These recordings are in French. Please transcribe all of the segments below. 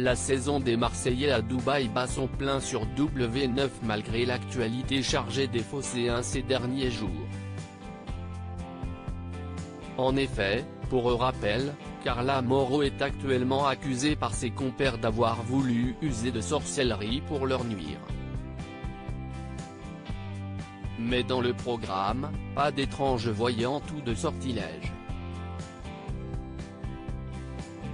La saison des Marseillais à Dubaï bat son plein sur W9 malgré l'actualité chargée des Phocéens ces derniers jours. En effet, pour rappel, Carla Mauro est actuellement accusée par ses compères d'avoir voulu user de sorcellerie pour leur nuire. Mais dans le programme, pas d'étranges voyantes ou de sortilèges.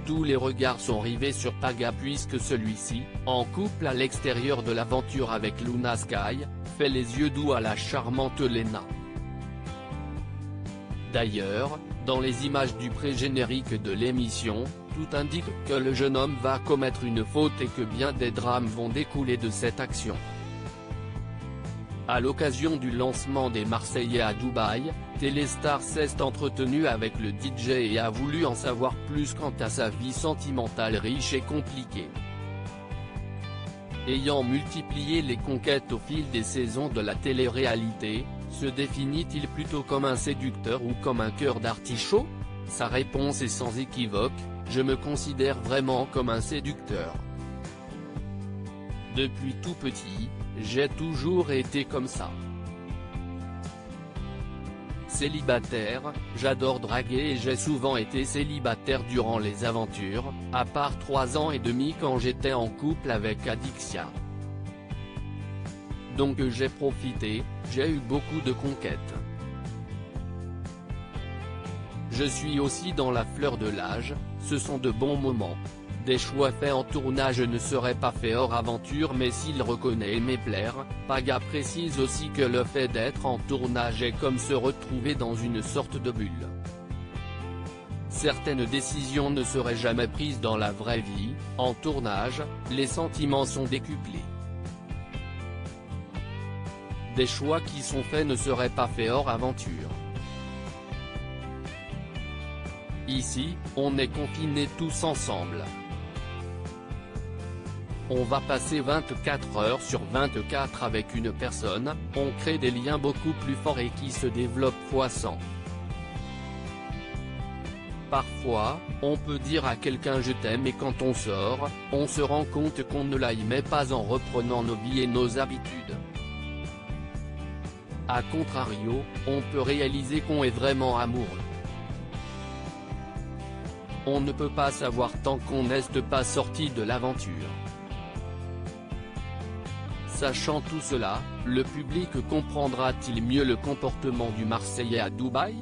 Tous les regards sont rivés sur Paga puisque celui-ci, en couple à l'extérieur de l'aventure avec Luna Sky, fait les yeux doux à la charmante Lena. D'ailleurs, dans les images du pré-générique de l'émission, tout indique que le jeune homme va commettre une faute et que bien des drames vont découler de cette action. À l'occasion du lancement des Marseillais à Dubaï, Téléstar s'est entretenu avec le DJ et a voulu en savoir plus quant à sa vie sentimentale riche et compliquée. Ayant multiplié les conquêtes au fil des saisons de la télé-réalité, se définit-il plutôt comme un séducteur ou comme un cœur d'artichaut? Sa réponse est sans équivoque: je me considère vraiment comme un séducteur. Depuis tout petit, j'ai toujours été comme ça. Célibataire, j'adore draguer et j'ai souvent été célibataire durant les aventures, à part 3 ans et demi quand j'étais en couple avec Adixia. Donc j'ai profité, j'ai eu beaucoup de conquêtes. Je suis aussi dans la fleur de l'âge, ce sont de bons moments. Des choix faits en tournage ne seraient pas faits hors aventure, mais s'il reconnaît aimer plaire, Paga précise aussi que le fait d'être en tournage est comme se retrouver dans une sorte de bulle. Certaines décisions ne seraient jamais prises dans la vraie vie, en tournage, les sentiments sont décuplés. Des choix qui sont faits ne seraient pas faits hors aventure. Ici, on est confinés tous ensemble. On va passer 24 heures sur 24 avec une personne, on crée des liens beaucoup plus forts et qui se développent fois 100. Parfois, on peut dire à quelqu'un je t'aime et quand on sort, on se rend compte qu'on ne l'aimait pas en reprenant nos vies et nos habitudes. A contrario, on peut réaliser qu'on est vraiment amoureux. On ne peut pas savoir tant qu'on n'est pas sorti de l'aventure. Sachant tout cela, le public comprendra-t-il mieux le comportement du Marseillais à Dubaï?